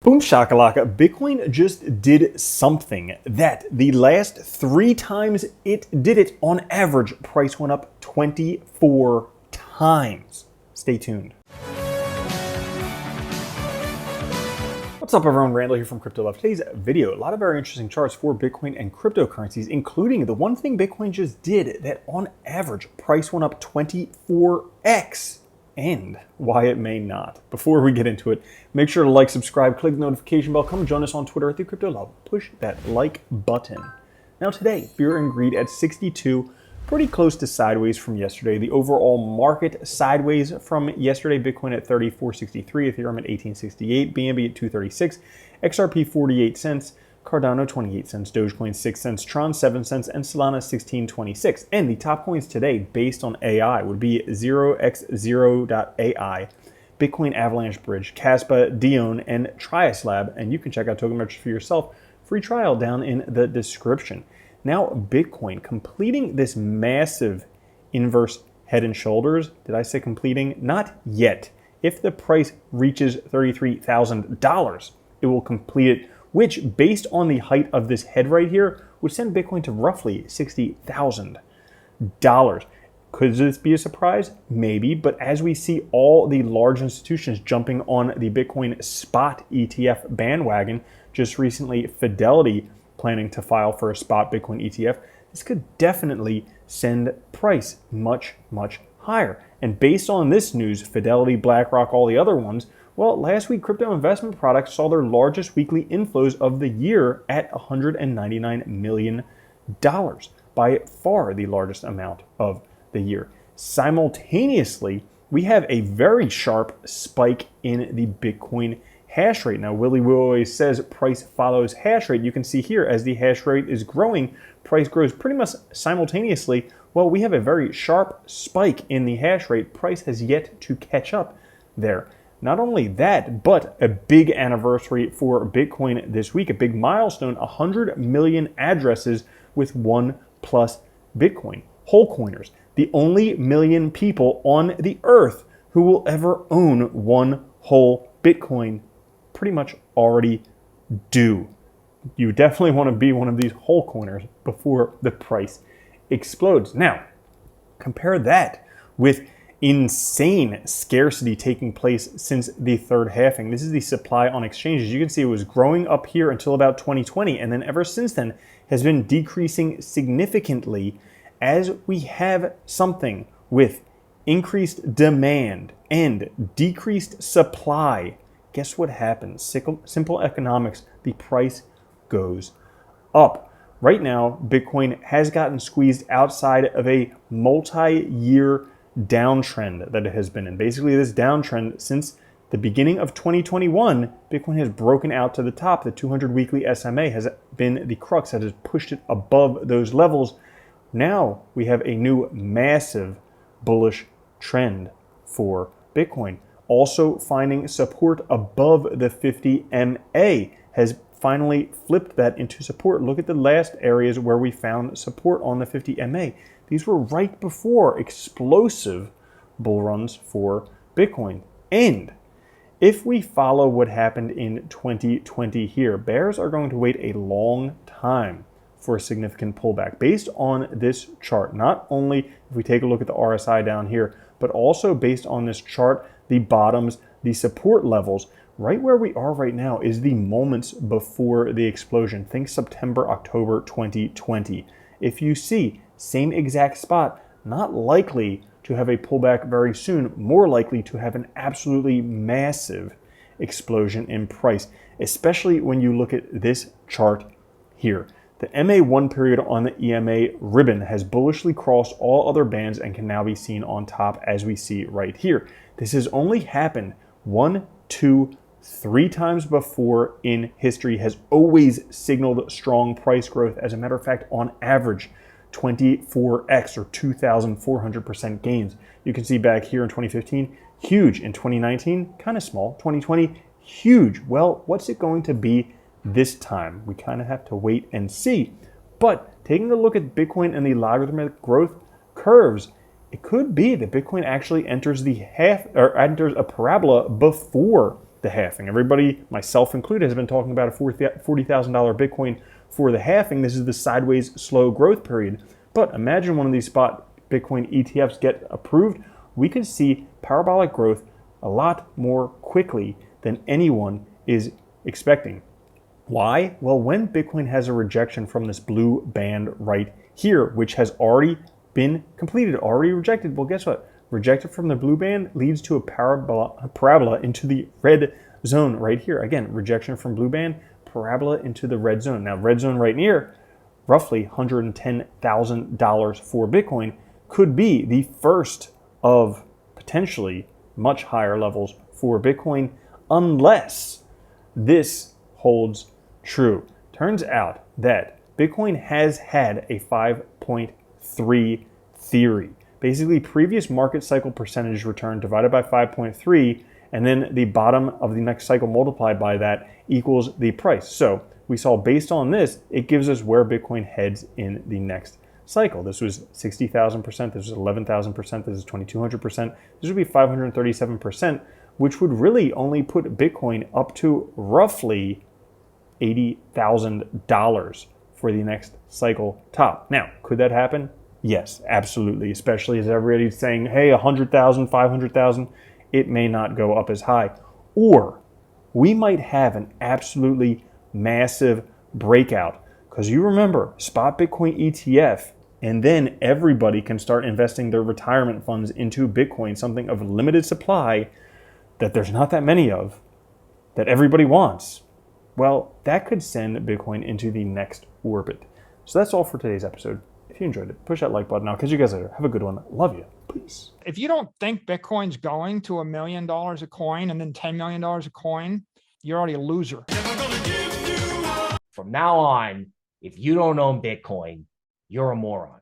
Boom shakalaka, Bitcoin just did something that the last 3 times it did it, on average, price went up 24 times. Stay tuned. What's up everyone, Randall here from Crypto Love. Today's video, a lot of very interesting charts for Bitcoin and cryptocurrencies, including the one thing Bitcoin just did that on average price went up 24x. And why it may not. Before we get into it, make sure to like, subscribe, click the notification bell, come join us on Twitter at the Crypto Love. Push that like button. Now today, fear and greed at 62, pretty close to sideways from yesterday. The overall market sideways from yesterday, Bitcoin at 34.63, Ethereum at 18.68, BNB at 2.36, XRP 48 cents, Cardano 28 cents, Dogecoin 6 cents, Tron 7 cents, and Solana 16.26. And the top coins today based on AI would be 0x0.ai, Bitcoin Avalanche Bridge, Caspa, Dion, and Trias Lab. And you can check out Token Merchant for yourself. Free trial down in the description. Now, Bitcoin completing this massive inverse head and shoulders. Did I say completing? Not yet. If the price reaches $33,000, it will complete it, which, based on the height of this head right here, would send Bitcoin to roughly $60,000. Could this be a surprise? Maybe, but as we see all the large institutions jumping on the Bitcoin spot ETF bandwagon, just recently Fidelity planning to file for a spot Bitcoin ETF, this could definitely send price much, much higher. And based on this news, Fidelity, BlackRock, all the other ones, well, last week, crypto investment products saw their largest weekly inflows of the year at $199 million, by far the largest amount of the year. Simultaneously, we have a very sharp spike in the Bitcoin hash rate. Now, Willie Woo always says price follows hash rate. You can see here as the hash rate is growing, price grows pretty much simultaneously. Well, we have a very sharp spike in the hash rate. Price has yet to catch up there. Not only that, but a big anniversary for Bitcoin this week, a big milestone, 100 million addresses with 1+ Bitcoin. Whole coiners, the only million people on the earth who will ever own one whole Bitcoin, pretty much already do. You definitely want to be one of these whole coiners before the price explodes. Now, compare that with insane scarcity taking place since the third halving. This is the supply on exchanges. You can see it was growing up here until about 2020, and then ever since then has been decreasing significantly as we have something with increased demand and decreased supply. Guess what happens? Simple economics, the price goes up. Right now, Bitcoin has gotten squeezed outside of a multi-year downtrend that it has been in. Basically, this downtrend since the beginning of 2021, Bitcoin has broken out to the top. The 200 weekly SMA has been the crux that has pushed it above those levels. Now we have a new massive bullish trend for Bitcoin. Also finding support above the 50 MA has finally flipped that into support. Look at the last areas where we found support on the 50 MA. These were right before explosive bull runs for Bitcoin. And if we follow what happened in 2020 here, bears are going to wait a long time for a significant pullback. Based on this chart, not only if we take a look at the RSI down here, but also based on this chart, the bottoms, the support levels, right where we are right now is the moments before the explosion. Think September, October 2020. If you see same exact spot, not likely to have a pullback very soon, more likely to have an absolutely massive explosion in price, especially when you look at this chart here. The MA1 period on the EMA ribbon has bullishly crossed all other bands and can now be seen on top as we see right here. This has only happened 1, 2, 3 times before in history, has always signaled strong price growth. As a matter of fact, on average, 24x or 2,400% gains. You can see back here in 2015, huge. In 2019, kind of small. 2020, huge. Well, what's it going to be this time? We kind of have to wait and see. But taking a look at Bitcoin and the logarithmic growth curves, it could be that Bitcoin actually enters enters a parabola before the halving. Everybody, myself included, has been talking about a $40,000 Bitcoin for the halving. This is the sideways slow growth period. But imagine one of these spot Bitcoin ETFs get approved. We could see parabolic growth a lot more quickly than anyone is expecting. Why? Well, when Bitcoin has a rejection from this blue band right here, which has already been completed, already rejected, well, guess what? Rejected from the blue band leads to a parabola into the red zone right here. Again, rejection from blue band, parabola into the red zone. Now, red zone right near, roughly $110,000 for Bitcoin, could be the first of potentially much higher levels for Bitcoin unless this holds true. Turns out that Bitcoin has had a 5.3 theory. Basically, previous market cycle percentage return divided by 5.3, and then the bottom of the next cycle multiplied by that equals the price. So we saw based on this, it gives us where Bitcoin heads in the next cycle. This was 60,000%, this was 11,000%, this is 2,200%, this would be 537%, which would really only put Bitcoin up to roughly $80,000 for the next cycle top. Now, could that happen? Yes, absolutely, especially as everybody's saying, hey, 100,000, 500,000, it may not go up as high. Or we might have an absolutely massive breakout. Because you remember, spot Bitcoin ETF, and then everybody can start investing their retirement funds into Bitcoin, something of limited supply that there's not that many of, that everybody wants. Well, that could send Bitcoin into the next orbit. So that's all for today's episode. If you enjoyed it, push that like button. I'll catch you guys later. Have a good one. Love you. Peace. If you don't think Bitcoin's going to $1 million a coin and then $10 million a coin, you're already a loser. From now on, if you don't own Bitcoin, you're a moron.